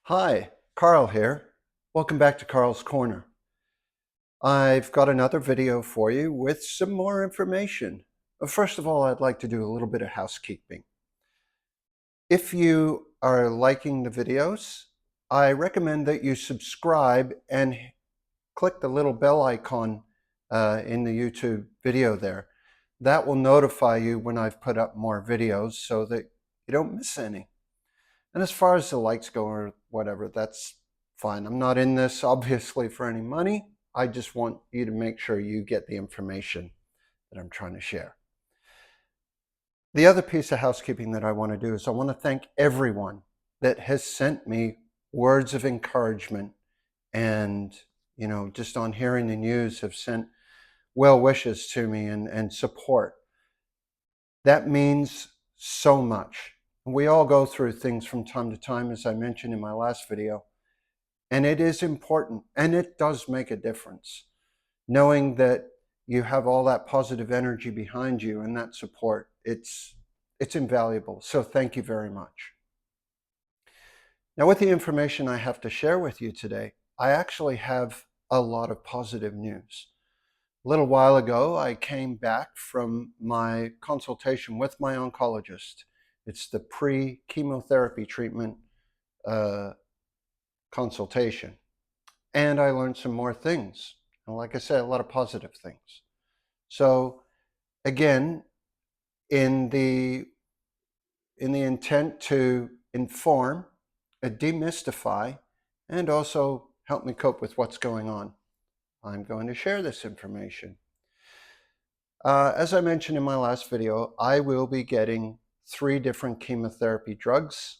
Hi, Carl here. Welcome back to Carl's Corner. I've got another video for you with some more information. First of all, I'd like to do a little bit of housekeeping. If you are liking the videos, I recommend that you subscribe and click the little bell icon in the YouTube video there. That will notify you when I've put up more videos so that you don't miss any. And as far as the likes go or whatever, that's fine. I'm not in this obviously for any money. I just want you to make sure you get the information that I'm trying to share. The other piece of housekeeping that I want to do is I want to thank everyone that has sent me words of encouragement and, just on hearing the news have sent well wishes to me and support. That means so much. We all go through things from time to time, as I mentioned in my last video, and it is important, and it does make a difference. Knowing that you have all that positive energy behind you and that support, it's invaluable. So thank you very much. Now, with the information I have to share with you today, I actually have a lot of positive news. A little while ago, I came back from my consultation with my oncologist. It's the pre-chemotherapy treatment consultation. And I learned some more things. And like I said, a lot of positive things. So again, in the intent to inform, demystify, and also help me cope with what's going on, I'm going to share this information. As I mentioned in my last video, I will be getting 3 different chemotherapy drugs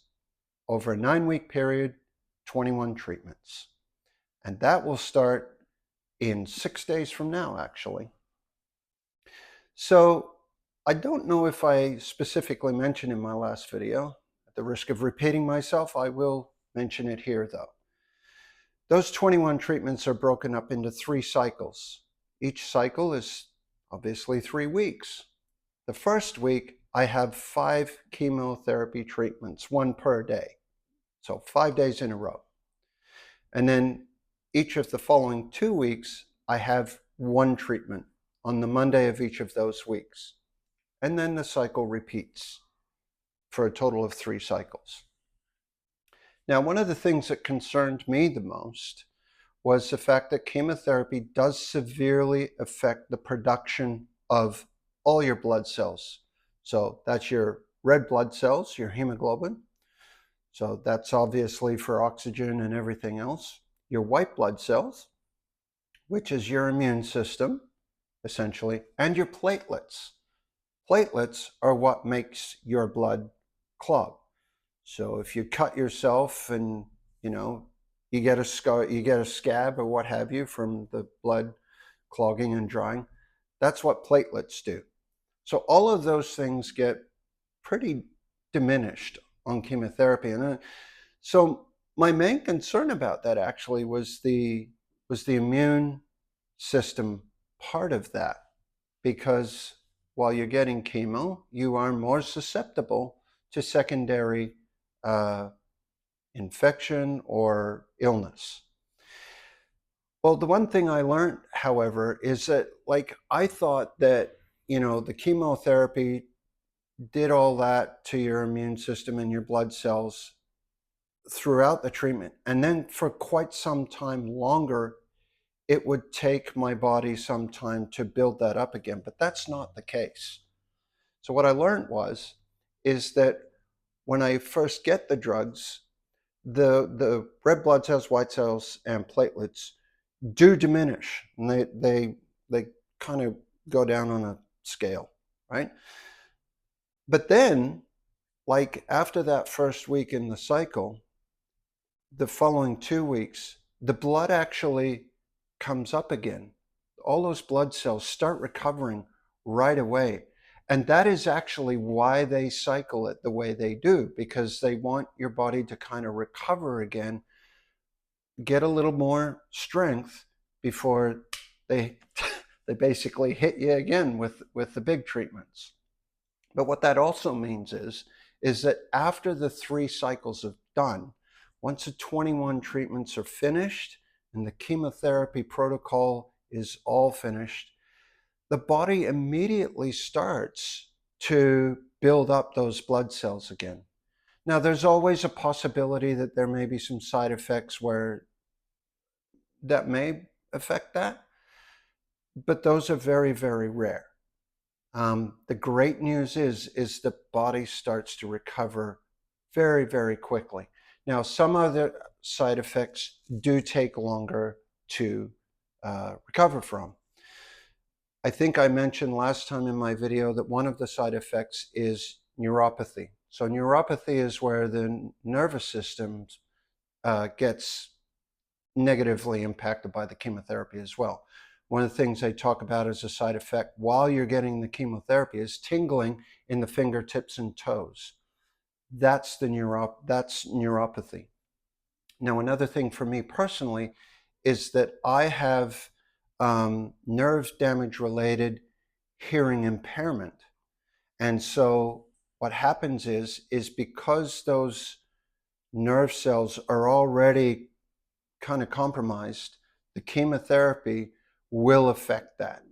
over a 9-week period, 21 treatments. And that will start in 6 days from now, actually. So I don't know if I specifically mentioned in my last video. At the risk of repeating myself, I will mention it here, though. Those 21 treatments are broken up into 3 cycles. Each cycle is obviously 3 weeks. The first week, I have 5 chemotherapy treatments, 1 per day. So 5 days in a row. And then each of the following 2 weeks, I have 1 treatment on the Monday of each of those weeks. And then the cycle repeats for a total of 3 cycles. Now, one of the things that concerned me the most was the fact that chemotherapy does severely affect the production of all your blood cells. So that's your red blood cells, your hemoglobin. So that's obviously for oxygen and everything else. Your white blood cells, which is your immune system, essentially, and your platelets. Platelets are what makes your blood clog. So if you cut yourself and, you get a scar, you get a scab or what have you from the blood clogging and drying, that's what platelets do. So all of those things get pretty diminished on chemotherapy. And so my main concern about that actually was the immune system part of that, because while you're getting chemo, you are more susceptible to secondary infection or illness. Well, the one thing I learned, however, is that I thought that, the chemotherapy did all that to your immune system and your blood cells throughout the treatment. And then for quite some time longer, it would take my body some time to build that up again. But that's not the case. So what I learned is that when I first get the drugs, the red blood cells, white cells, and platelets do diminish, and they kind of go down on a scale, right? But then, after that first week in the cycle, the following 2 weeks, the blood actually comes up again. All those blood cells start recovering right away. And that is actually why they cycle it the way they do, because they want your body to kind of recover again, get a little more strength before they they basically hit you again with the big treatments. But what that also means is that after the 3 cycles are done, once the 21 treatments are finished and the chemotherapy protocol is all finished, the body immediately starts to build up those blood cells again. Now, there's always a possibility that there may be some side effects where that may affect that, but those are very, very rare. The great news is the body starts to recover very, very quickly. Now, some other side effects do take longer to recover from. I think I mentioned last time in my video that one of the side effects is neuropathy. So neuropathy is where the nervous system gets negatively impacted by the chemotherapy as well. One of the things they talk about as a side effect while you're getting the chemotherapy is tingling in the fingertips and toes. That's neuropathy. Now, another thing for me personally is that I have nerve damage related hearing impairment. And so what happens is because those nerve cells are already kind of compromised, the chemotherapy will affect that.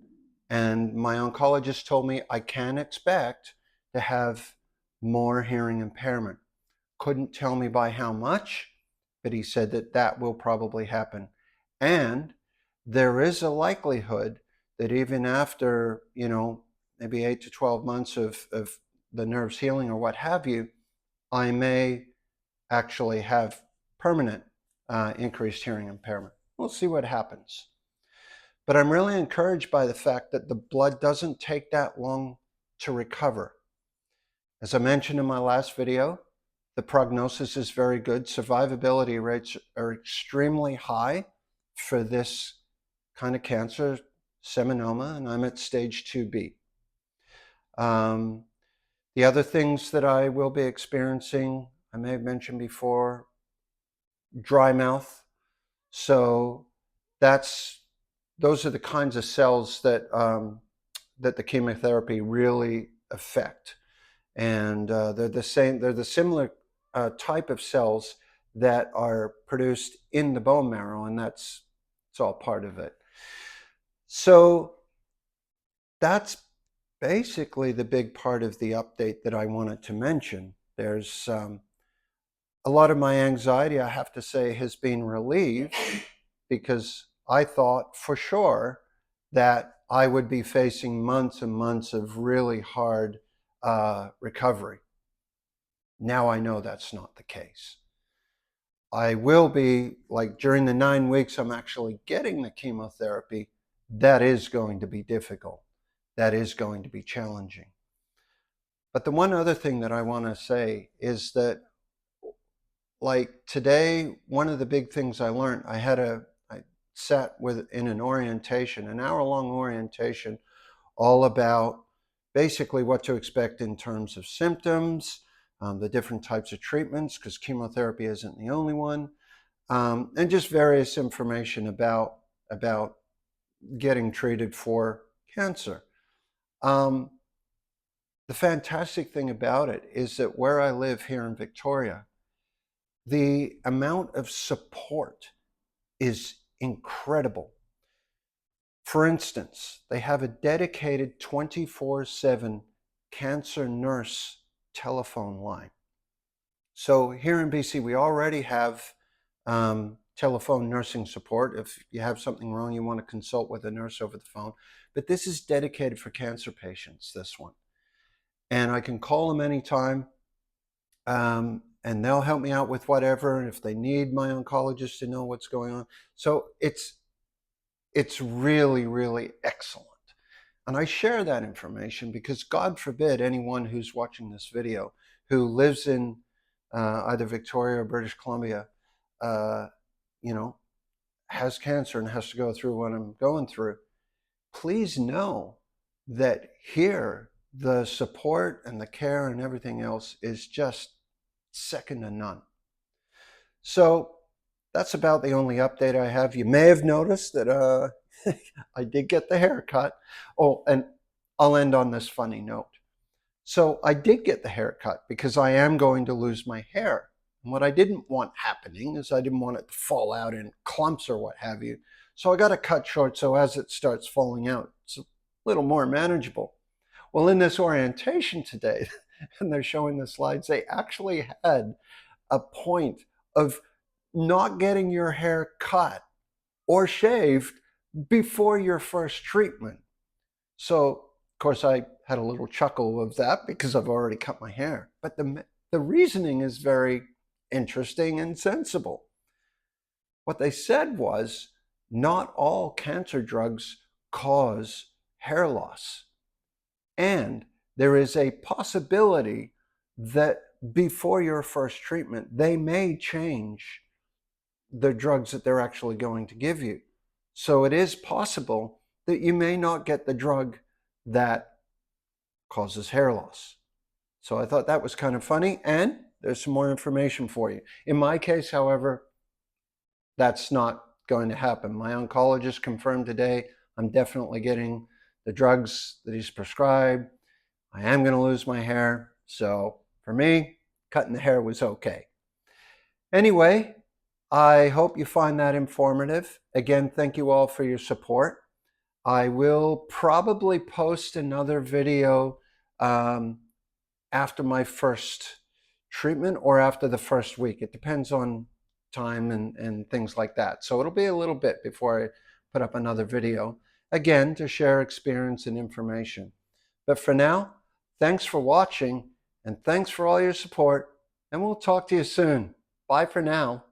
And my oncologist told me I can expect to have more hearing impairment. Couldn't tell me by how much, but he said that that will probably happen. And there is a likelihood that even after, maybe 8 to 12 months of the nerves healing or what have you, I may actually have permanent increased hearing impairment. We'll see what happens. But I'm really encouraged by the fact that the blood doesn't take that long to recover. As I mentioned in my last video, the prognosis is very good. Survivability rates are extremely high for this kind of cancer, seminoma, and I'm at stage 2B. The other things that I will be experiencing, I may have mentioned before, dry mouth. So those are the kinds of cells that that the chemotherapy really affect, and they're the similar type of cells that are produced in the bone marrow, and it's all part of it. So that's basically the big part of the update that I wanted to mention. There's a lot of my anxiety, I have to say, has been relieved because I thought for sure that I would be facing months and months of really hard recovery. Now I know that's not the case. I will be, like during the 9 weeks I'm actually getting the chemotherapy, that is going to be difficult. That is going to be challenging. But the one other thing that I want to say is that, like today, one of the big things I learned, I sat in an orientation, an hour-long orientation, all about basically what to expect in terms of symptoms, the different types of treatments, because chemotherapy isn't the only one, and just various information about getting treated for cancer. The fantastic thing about it is that where I live here in Victoria, the amount of support is incredible. For instance, they have a dedicated 24/7 cancer nurse telephone line. So here in BC, we already have telephone nursing support. If you have something wrong, you want to consult with a nurse over the phone. But this is dedicated for cancer patients, this one. And I can call them anytime, and they'll help me out with whatever. And if they need my oncologist to know what's going on. So it's really, really excellent. And I share that information because God forbid anyone who's watching this video who lives in either Victoria or British Columbia, has cancer and has to go through what I'm going through. Please know that here, the support and the care and everything else is just second to none. So that's about the only update I have. You may have noticed that I did get the haircut. Oh, and I'll end on this funny note. So I did get the haircut because I am going to lose my hair And what I didn't want happening is I didn't want it to fall out in clumps or what have you. So I got it cut short so as it starts falling out, it's a little more manageable. Well, in this orientation today, and they're showing the slides, they actually had a point of not getting your hair cut or shaved before your first treatment. So, of course, I had a little chuckle of that because I've already cut my hair. But the reasoning is very interesting and sensible. What they said was not all cancer drugs cause hair loss. And there is a possibility that before your first treatment, they may change the drugs that they're actually going to give you. So it is possible that you may not get the drug that causes hair loss. So I thought that was kind of funny, and there's some more information for you. In my case, however, that's not going to happen. My oncologist confirmed today I'm definitely getting the drugs that he's prescribed. I am going to lose my hair. So for me, cutting the hair was okay. Anyway, I hope you find that informative. Again, thank you all for your support. I will probably post another video after my first treatment or after the first week. It depends on time and things like that. So it'll be a little bit before I put up another video, again, to share experience and information. But for now, thanks for watching and thanks for all your support, and we'll talk to you soon. Bye for now.